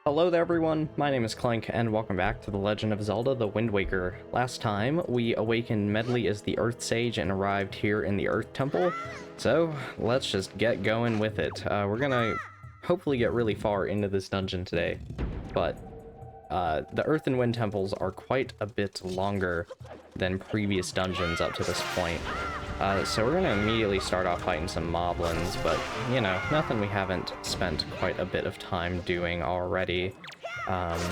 Hello there everyone, my name is Clank and welcome back to The Legend of Zelda: The Wind Waker. Last time, we awakened Medli as the Earth Sage and arrived here in the Earth Temple, so let's just get going with it. We're gonna hopefully get really far into this dungeon today, but the Earth and Wind Temples are quite a bit longer than previous dungeons up to this point. So we're gonna immediately start off fighting some moblins, but, you know, nothing we haven't spent quite a bit of time doing already. In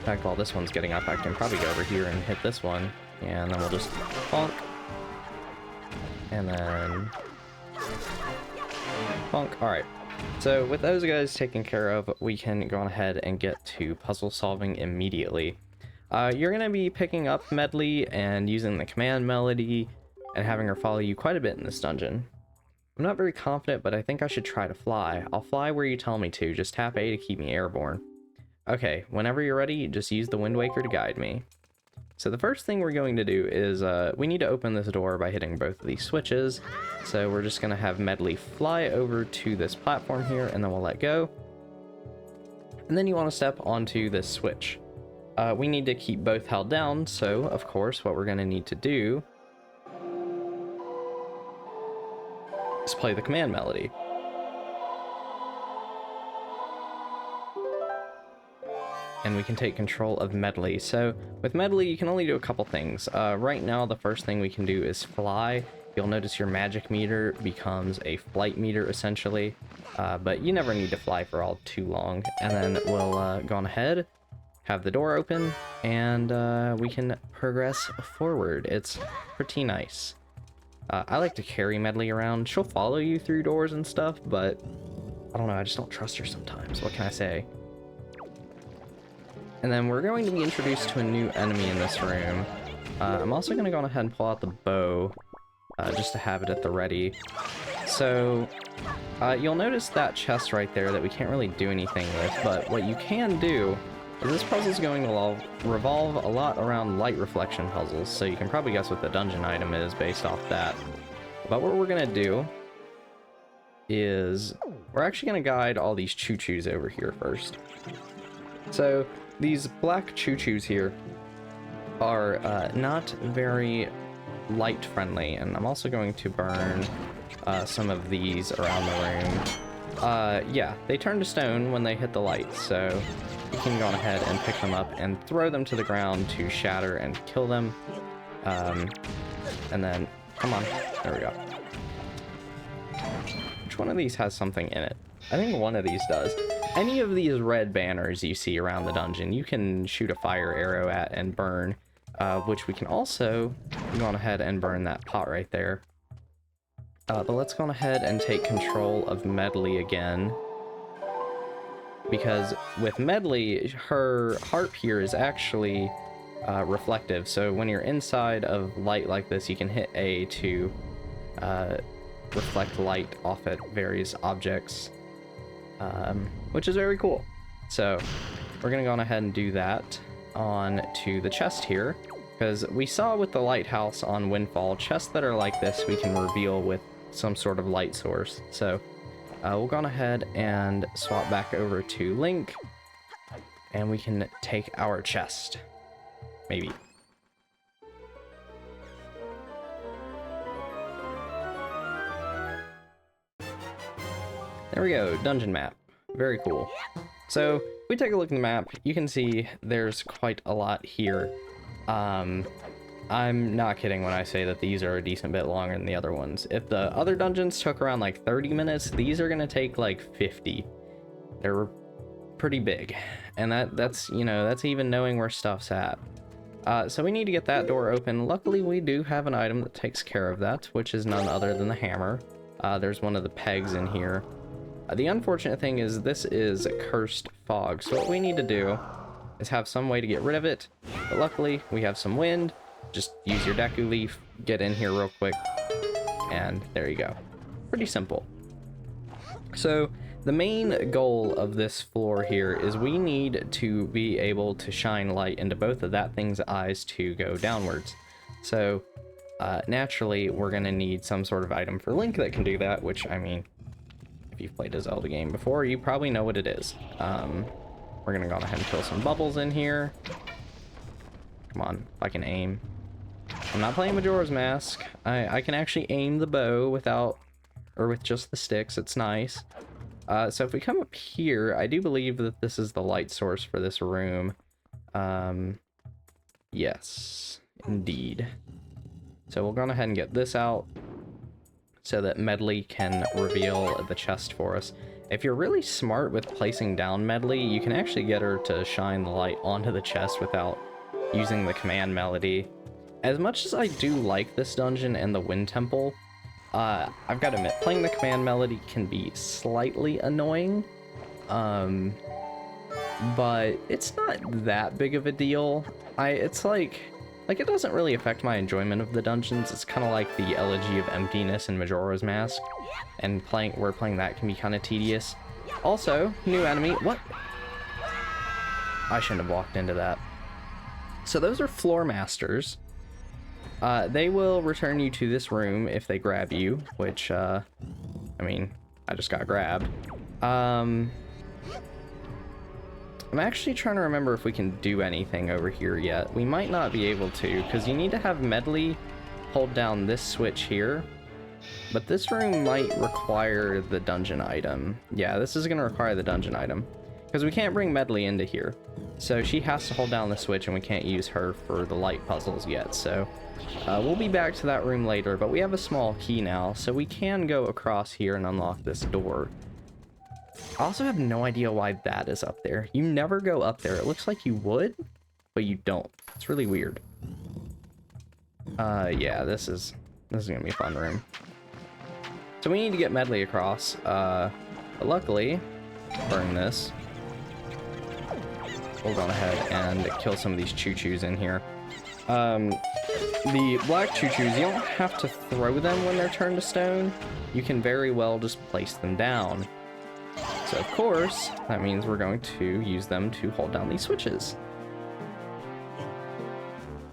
fact, while this one's getting up, I can probably go over here and hit this one, and then we'll just bonk. And then bonk. Alright, so with those guys taken care of, we can go on ahead and get to puzzle solving immediately. You're gonna be picking up Medli and using the command melody and having her follow you quite a bit in this dungeon. I'm not very confident, but I think I should try to fly. I'll fly where you tell me to, just tap A to keep me airborne. Okay, whenever you're ready, just use the Wind Waker to guide me. So the first thing we're going to do is, we need to open this door by hitting both of these switches. So we're just going to have Medli fly over to this platform here, and then we'll let go. And then you want to step onto this switch. We need to keep both held down, so of course what we're going to need to do is play the command melody. And we can take control of Medli. So with Medli, you can only do a couple things. Right now, the first thing we can do is fly. You'll notice your magic meter becomes a flight meter, essentially. But you never need to fly for all too long. And then we'll go on ahead, have the door open, and we can progress forward. It's pretty nice. I like to carry Medli around. She'll follow you through doors and stuff, but I don't know, I just don't trust her sometimes. What can I say? And then we're going to be introduced to a new enemy in this room. I'm also going to go ahead and pull out the bow, just to have it at the ready. So, you'll notice that chest right there that we can't really do anything with, but what you can do is this puzzle's going to revolve a lot around light reflection puzzles, so you can probably guess what the dungeon item is based off that. But what we're going to do is we're actually going to guide all these choo-choos over here first. So these black choo-choos here are not very light friendly, and I'm also going to burn some of these around the room. Yeah, they turn to stone when they hit the light, so you can go on ahead and pick them up and throw them to the ground to shatter and kill them. And then, come on, there we go. Which one of these has something in it? I think one of these does. Any of these red banners you see around the dungeon, you can shoot a fire arrow at and burn, which we can also go on ahead and burn that pot right there. But let's go on ahead and take control of Medli again, because with Medli, her harp here is actually reflective, so when you're inside of light like this, you can hit A to reflect light off at various objects, which is very cool. So we're gonna go on ahead and do that on to the chest here, because we saw with the lighthouse on Windfall, chests that are like this we can reveal with some sort of light source. So we'll go on ahead and swap back over to Link, and we can take our chest. Maybe. There we go, dungeon map. Very cool. So, if we take a look at the map, you can see there's quite a lot here. I'm not kidding when I say that these are a decent bit longer than the other ones. If the other dungeons took around like 30 minutes, these are gonna take like 50. They're pretty big. And that's, you know, that's even knowing where stuff's at. So we need to get that door open. Luckily, we do have an item that takes care of that, which is none other than the hammer. There's one of the pegs in here. The unfortunate thing is this is cursed fog, so what we need to do is have some way to get rid of it. But luckily, we have some wind. Just use your Deku Leaf, get in here real quick, and there you go. Pretty simple. So the main goal of this floor here is we need to be able to shine light into both of that thing's eyes to go downwards. So naturally, we're going to need some sort of item for Link that can do that, which, I mean, If you've played a Zelda game before, you probably know what it is. We're gonna go ahead and kill some bubbles in here. Come on, if I can aim. I'm not playing Majora's Mask. I can actually aim the bow without, or with just the sticks. It's nice. So if we come up here, I do believe that this is the light source for this room. Yes, indeed. So we'll go ahead and get this out so that Medli can reveal the chest for us. If you're really smart with placing down Medli, you can actually get her to shine the light onto the chest without using the command melody. As much as I do like this dungeon and the Wind Temple, I've got to admit, playing the command melody can be slightly annoying. But it's not that big of a deal. It's like it doesn't really affect my enjoyment of the dungeons. It's kind of like the Elegy of Emptiness in Majora's Mask, and playing that can be kind of tedious. Also, new enemy. What? I shouldn't have walked into that. So those are floor masters. They will return you to this room if they grab you, which I mean, I just got grabbed. I'm actually trying to remember if we can do anything over here yet. We might not be able to, because you need to have Medli hold down this switch here. But this room might require the dungeon item. Yeah, this is going to require the dungeon item, because we can't bring Medli into here. So she has to hold down the switch, and we can't use her for the light puzzles yet. So we'll be back to that room later, but we have a small key now, so we can go across here and unlock this door. I also have no idea why that is up there. You never go up there. It looks like you would, but you don't. It's really weird. Yeah, this is gonna be a fun room. So we need to get Medli across. But luckily, burn this. We'll go ahead and kill some of these choo-choos in here. The black choo-choos, you don't have to throw them when they're turned to stone. You can very well just place them down. So of course, that means we're going to use them to hold down these switches.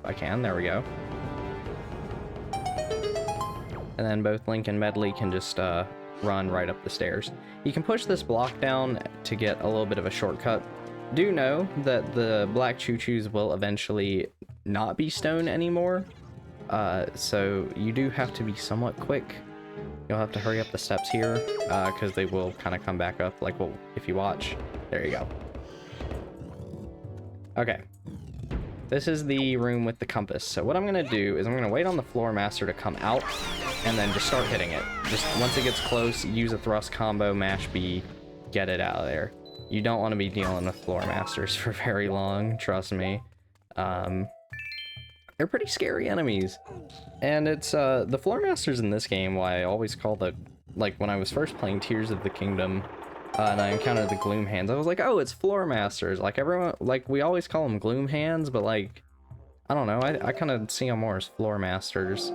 If I can, there we go. And then both Link and Medli can just run right up the stairs. You can push this block down to get a little bit of a shortcut. Do know that the black choo-choos will eventually not be stone anymore. So you do have to be somewhat quick. You'll have to hurry up the steps here, because they will kind of come back up, like, well, if you watch. There you go. Okay. This is the room with the compass. So what I'm going to do is I'm going to wait on the floor master to come out, and then just start hitting it. Just once it gets close, use a thrust combo, mash B, get it out of there. You don't want to be dealing with floor masters for very long, trust me. They're pretty scary enemies. And it's, the floor masters in this game, why I always call the, like, when I was first playing Tears of the Kingdom, and I encountered the Gloom Hands, I was like, oh, it's floor masters. Like, everyone, like, we always call them Gloom Hands, but, like, I don't know, I kind of see them more as floor masters.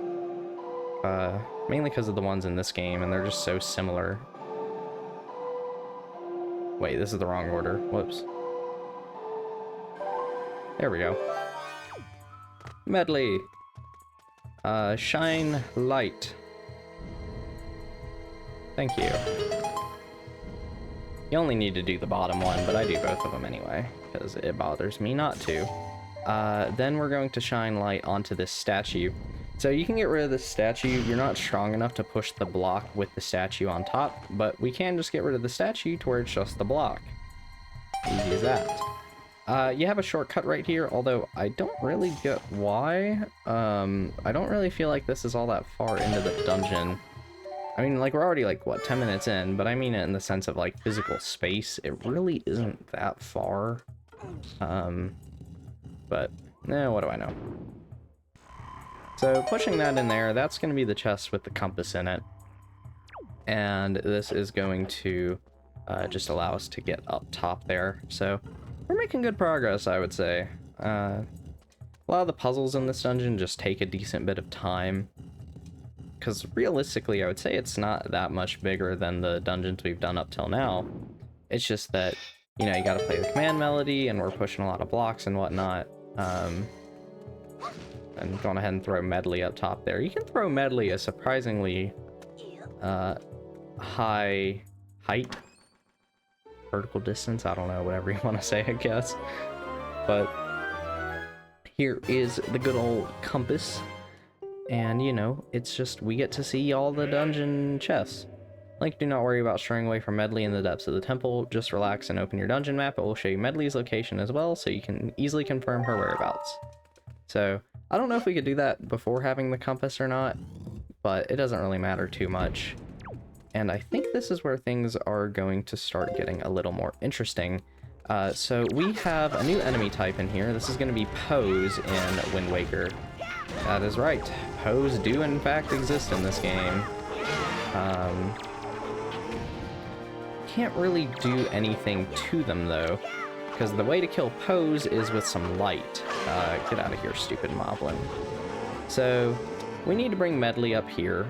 Mainly because of the ones in this game, and they're just so similar. Wait, this is the wrong order. Whoops. There we go. Medli. Shine light. Thank you. You only need to do the bottom one, but I do both of them anyway, because it bothers me not to. Then we're going to shine light onto this statue. So you can get rid of this statue. You're not strong enough to push the block with the statue on top, but we can just get rid of the statue to where it's just the block. Easy as that. You have a shortcut right here, although I don't really get why. I don't really feel like this is all that far into the dungeon. I mean, like, we're already, like, what, 10 minutes in, but I mean it in the sense of, like, physical space. It really isn't that far. But, what do I know? So, pushing that in there, that's going to be the chest with the compass in it. And this is going to just allow us to get up top there. So, we're making good progress, I would say. A lot of the puzzles in this dungeon just take a decent bit of time. Because realistically, I would say it's not that much bigger than the dungeons we've done up till now. It's just that, you know, you gotta play the command melody, and we're pushing a lot of blocks and whatnot. And going ahead and throw Medli up top there. You can throw Medli a surprisingly high height, vertical distance, I don't know, whatever you want to say, I guess. But here is the good old compass, and you know, it's just, we get to see all the dungeon chests. Link, do not worry about straying away from Medli in the depths of the temple. Just relax and open your dungeon map. It will show you Medli's location as well, so you can easily confirm her whereabouts. So, I don't know if we could do that before having the compass or not, but it doesn't really matter too much. And I think this is where things are going to start getting a little more interesting. So we have a new enemy type in here. This is going to be Poes in Wind Waker. That is right. Poes do in fact exist in this game. Can't really do anything to them though, because the way to kill Poes is with some light. Get out of here, stupid moblin. So we need to bring Medli up here.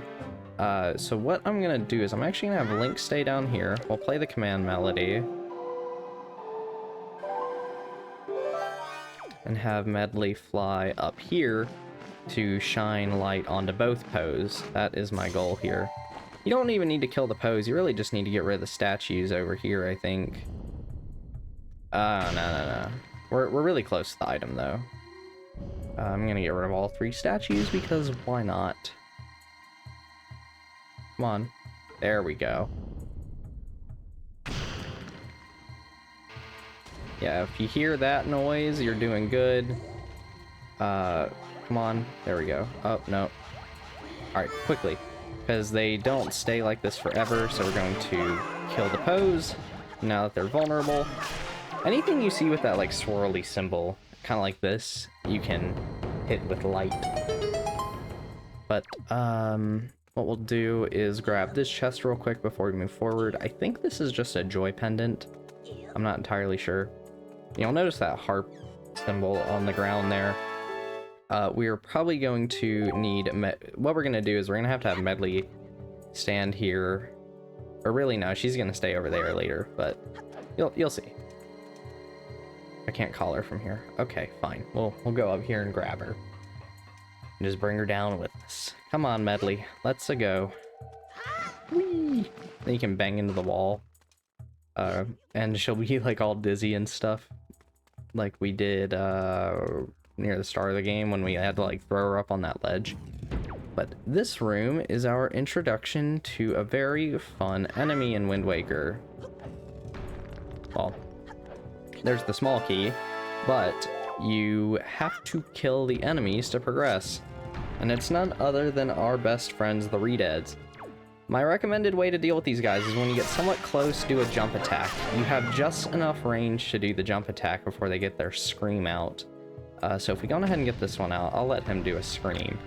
So what I'm gonna do is I'm actually gonna have Link stay down here. We'll play the command melody and have Medli fly up here to shine light onto both Poes. That is my goal here. You don't even need to kill the Poes, you really just need to get rid of the statues over here, I think. No. We're really close to the item, though. I'm gonna get rid of all 3 statues, because why not? Come on. There we go. Yeah, if you hear that noise, you're doing good. Come on. There we go. Oh, no. Alright, quickly. Because they don't stay like this forever, so we're going to kill the Poes now that they're vulnerable. Anything you see with that like swirly symbol, kind of like this, you can hit with light. But what we'll do is grab this chest real quick before we move forward. I think this is just a joy pendant. I'm not entirely sure. You'll notice that harp symbol on the ground there. We are probably going to need... what we're going to do is we're going to have Medli stand here. Or really, no, she's going to stay over there later, but you'll see. I can't call her from here. Okay, fine. We'll go up here and grab her. And just bring her down with us. Come on, Medli. Let's go. Whee! Then you can bang into the wall. And she'll be like all dizzy and stuff. Like we did near the start of the game when we had to like throw her up on that ledge. But this room is our introduction to a very fun enemy in Wind Waker. Well, there's the small key, but you have to kill the enemies to progress. And it's none other than our best friends, the Redeads. My recommended way to deal with these guys is when you get somewhat close, do a jump attack. You have just enough range to do the jump attack before they get their scream out. So if we go ahead and get this one out, I'll let him do a scream.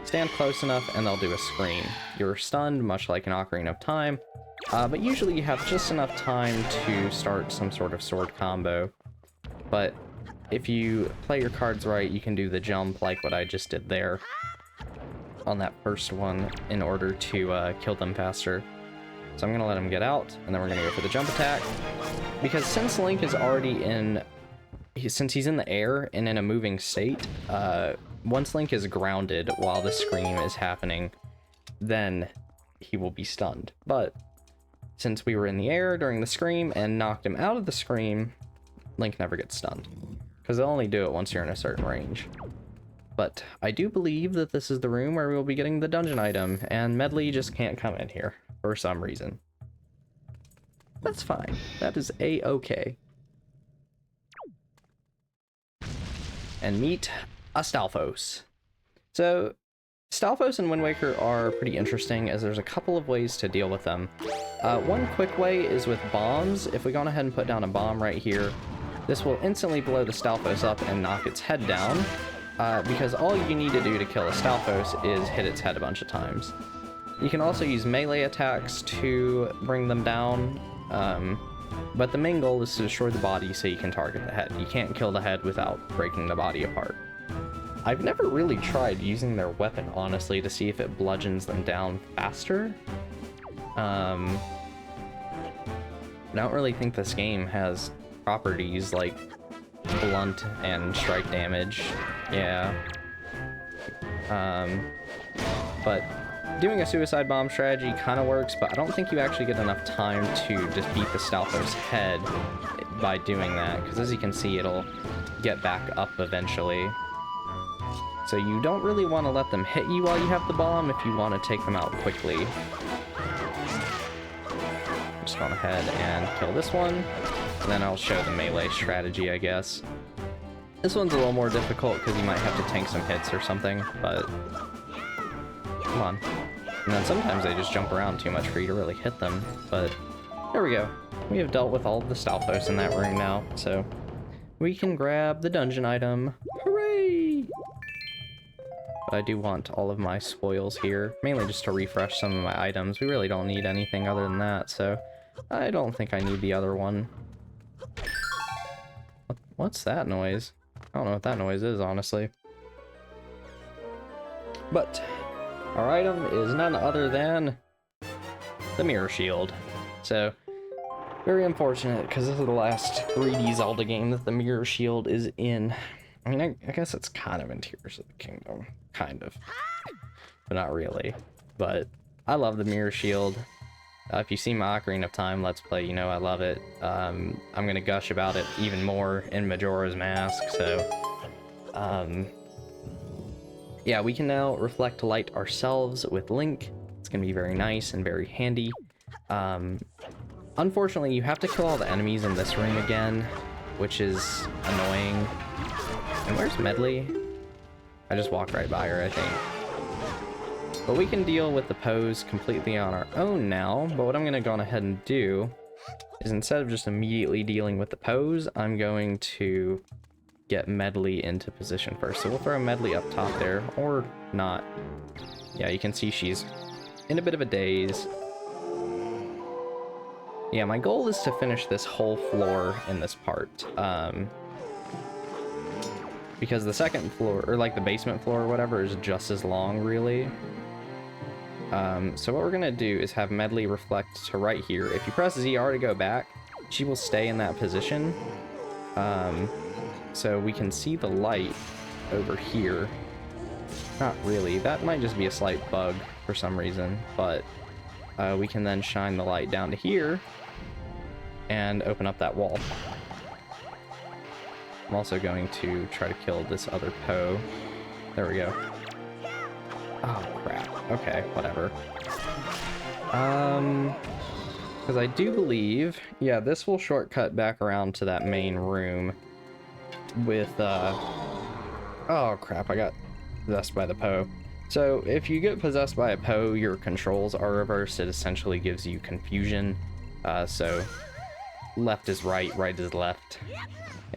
Stand close enough and they'll do a scream. You're stunned, much like an Ocarina of Time, but usually you have just enough time to start some sort of sword combo. But if you play your cards right, you can do the jump like what I just did there on that first one in order to kill them faster. So I'm gonna let him get out, and then we're gonna go for the jump attack. Because since Link is already in... since he's in the air and in a moving state, once Link is grounded while the scream is happening, then he will be stunned. But since we were in the air during the scream and knocked him out of the scream, Link never gets stunned. Because they'll only do it once you're in a certain range. But I do believe that this is the room where we will be getting the dungeon item, and Medli just can't come in here for some reason. That's fine. That is a-okay. And meet Astolphos. So, Stalfos and Wind Waker are pretty interesting, as there's a couple of ways to deal with them. One quick way is with bombs. If we go ahead and put down a bomb right here, this will instantly blow the Stalfos up and knock its head down. Because all you need to do to kill a Stalfos is hit its head a bunch of times. You can also use melee attacks to bring them down, but the main goal is to destroy the body so you can target the head. You can't kill the head without breaking the body apart. I've never really tried using their weapon, honestly, to see if it bludgeons them down faster. I don't really think this game has properties like blunt and strike damage. Yeah. But doing a suicide bomb strategy kind of works, but I don't think you actually get enough time to defeat the Stalfo's head by doing that, because as you can see, it'll get back up eventually. So you don't really want to let them hit you while you have the bomb if you want to take them out quickly. Just go ahead and kill this one, and then I'll show the melee strategy, I guess. This one's a little more difficult because you might have to tank some hits or something, but come on. And then sometimes they just jump around too much for you to really hit them, but there we go. We have dealt with all of the Stalfos in that room now, so we can grab the dungeon item. Hooray! But I do want all of my spoils here, mainly just to refresh some of my items. We really don't need anything other than that, so I don't think I need the other one. What's that noise? I don't know what that noise is, honestly. But our item is none other than the mirror shield. So, very unfortunate, because this is the last 3D Zelda game that the mirror shield is in. I mean, I guess it's kind of in Tears of the Kingdom. Kind of. But not really. But I love the mirror shield. If you see my Ocarina of Time Let's Play, you know I love it. I'm going to gush about it even more in Majora's Mask, so... yeah, we can now reflect light ourselves with Link. It's going to be very nice and very handy. Unfortunately, you have to kill all the enemies in this room again, which is annoying. And where's Medli? I just walked right by her, I think. But we can deal with the pose completely on our own now, but what I'm going to go on ahead and do is instead of just immediately dealing with the pose, I'm going to get Medli into position first. So we'll throw Medli up top there, or not. Yeah, you can see she's in a bit of a daze. Yeah, my goal is to finish this whole floor in this part. Because the second floor, or like the basement floor or whatever, is just as long, really. So what we're gonna do is have Medli reflect to right here. If you press ZR to go back, she will stay in that position. So we can see the light over here. Not really, that might just be a slight bug for some reason, but we can then shine the light down to here and open up that wall. I'm also going to try to kill this other Poe. There we go. Oh, crap. Okay, whatever. Because I do believe... Yeah, this will shortcut back around to that main room with, Oh, crap, I got possessed by the Poe. So, if you get possessed by a Poe, your controls are reversed. It essentially gives you confusion. So, left is right, right is left.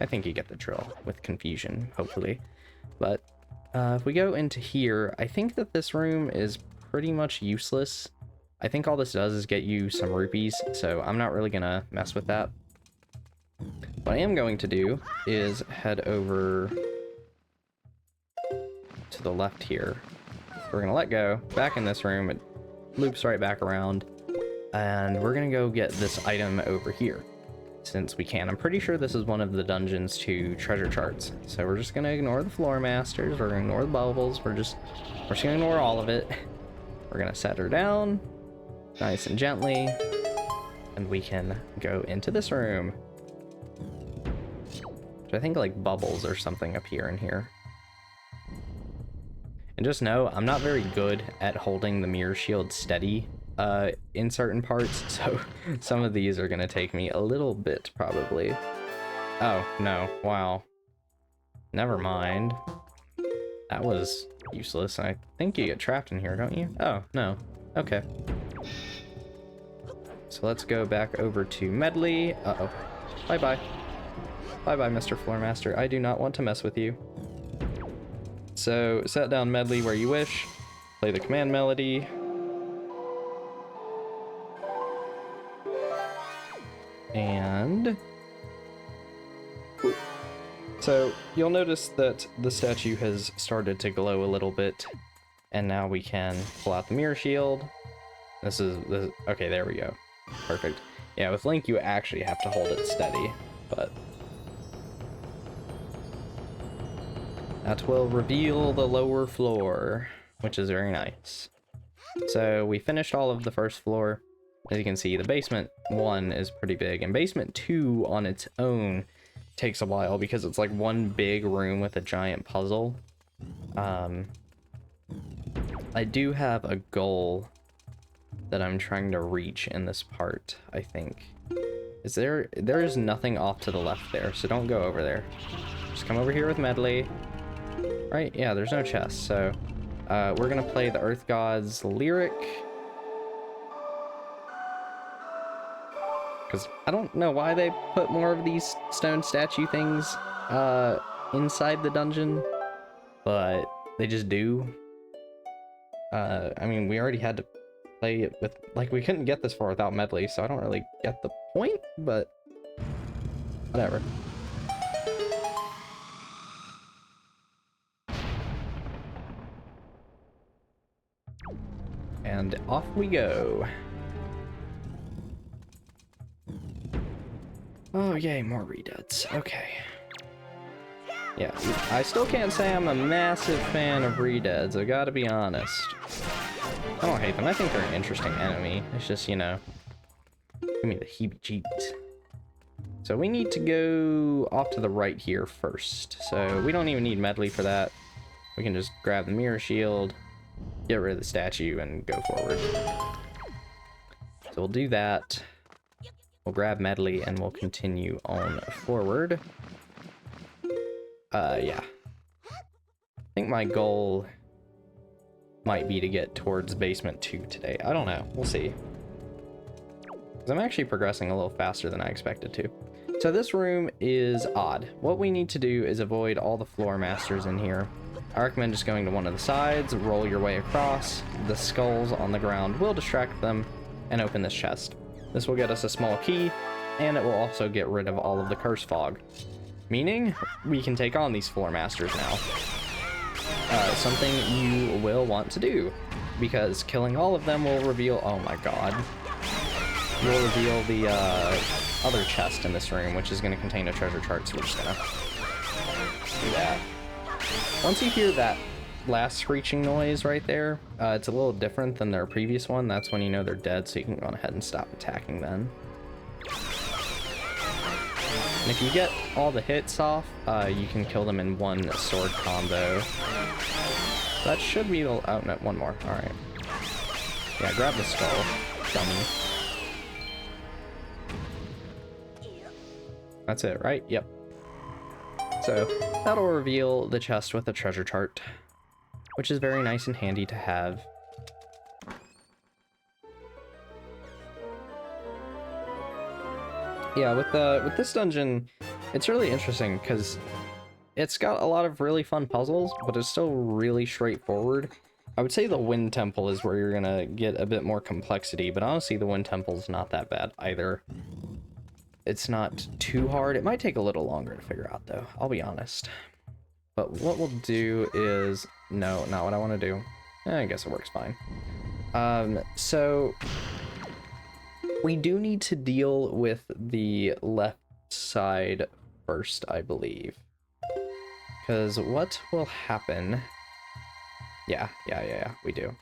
I think you get the drill with confusion, hopefully. But if we go into here, I think that this room is pretty much useless. I think all this does is get you some rupees, so I'm not really gonna mess with that. What I am going to do is head over to the left here. We're gonna let go, back in this room, it loops right back around, and we're gonna go get this item over here. Since we can. I'm pretty sure this is one of the dungeons to treasure charts. So we're just gonna ignore the floor masters, we're gonna ignore the bubbles, we're just gonna ignore all of it. We're gonna set her down, nice and gently, and we can go into this room. Which I think like bubbles or something up here and here. And just know, I'm not very good at holding the mirror shield steady in certain parts, so some of these are gonna take me a little bit, probably. Oh, no, wow. Never mind. That was useless. I think you get trapped in here, don't you? Oh, no. Okay. So let's go back over to Medli. Uh-oh. Bye-bye. Bye-bye, Mr. Floormaster. I do not want to mess with you. So, set down Medli where you wish. Play the command melody. And so you'll notice that the statue has started to glow a little bit, and now we can pull out the mirror shield. This is okay, there we go. Perfect. Yeah, with Link you actually have to hold it steady, but that will reveal the lower floor, which is very nice. So we finished all of the first floor. As you can see, the basement 1 is pretty big, and basement 2 on its own takes a while because it's like one big room with a giant puzzle. I do have a goal that I'm trying to reach in this part, I think. There is nothing off to the left there, so don't go over there. Just come over here with Medli. Right? Yeah, there's no chest, so we're gonna play the Earth God's lyric. Because I don't know why they put more of these stone statue things inside the dungeon, but they just do. I mean, we already had to play it with, like, we couldn't get this far without Medli, so I don't really get the point, but whatever. And off we go. Oh, yay, more redeads. Okay. Yeah, I still can't say I'm a massive fan of redeads, I gotta be honest. I don't hate them, I think they're an interesting enemy. It's just, you know, give me the heebie-jeebies. So we need to go off to the right here first. So we don't even need Medli for that. We can just grab the mirror shield, get rid of the statue, and go forward. So we'll do that. We'll grab Medli and we'll continue on forward. Yeah. I think my goal might be to get towards basement 2 today. I don't know. We'll see. Because I'm actually progressing a little faster than I expected to. So this room is odd. What we need to do is avoid all the floor masters in here. I recommend just going to one of the sides, roll your way across. The skulls on the ground will distract them, and open this chest. This will get us a small key, and it will also get rid of all of the curse fog. Meaning, we can take on these floor masters now. Something you will want to do, because killing all of them will reveal, oh my god, will reveal the other chest in this room, which is going to contain a treasure chart, so we're just going to do that. Once you hear that last screeching noise right there, it's a little different than their previous one. That's when you know they're dead, so you can go ahead and stop attacking then. And if you get all the hits off, you can kill them in one sword combo. That should be the... oh, no, one more. Alright. Yeah, grab the skull, dummy. That's it, right? Yep. So, that'll reveal the chest with the treasure chart, which is very nice and handy to have. Yeah, with this dungeon, it's really interesting because it's got a lot of really fun puzzles, but it's still really straightforward. I would say the Wind Temple is where you're gonna get a bit more complexity, but honestly, the Wind Temple's not that bad either. It's not too hard. It might take a little longer to figure out, though. I'll be honest. But what we'll do is... no, not what I want to do. I guess it works fine. So... we do need to deal with the left side first, I believe. Because what will happen... yeah, we do.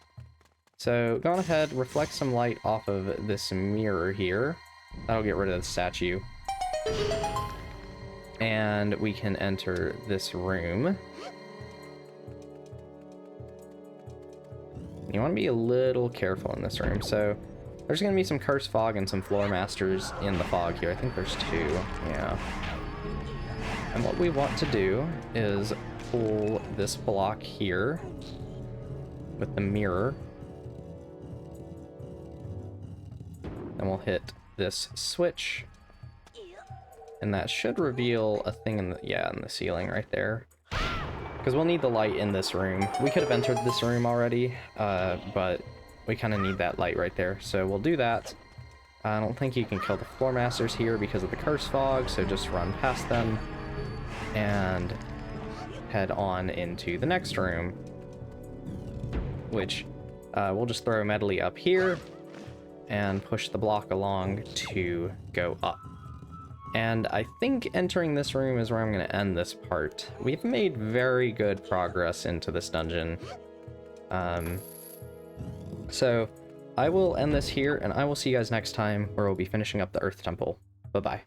So, go on ahead, reflect some light off of this mirror here. That'll get rid of the statue. And we can enter this room. You want to be a little careful in this room. So there's going to be some curse fog and some floor masters in the fog here. I think there's 2. Yeah. And what we want to do is pull this block here with the mirror. And we'll hit this switch, and that should reveal a thing in the, yeah, in the ceiling right there, because we'll need the light in this room. We could have entered this room already, but we kind of need that light right there, so we'll do that. I don't think you can kill the floor masters here because of the curse fog, so just run past them and head on into the next room, which we'll just throw Medli up here and push the block along to go up. And I think entering this room is where I'm going to end this part. We've made very good progress into this dungeon. So I will end this here, and I will see you guys next time, where we'll be finishing up the Earth Temple. Bye-bye.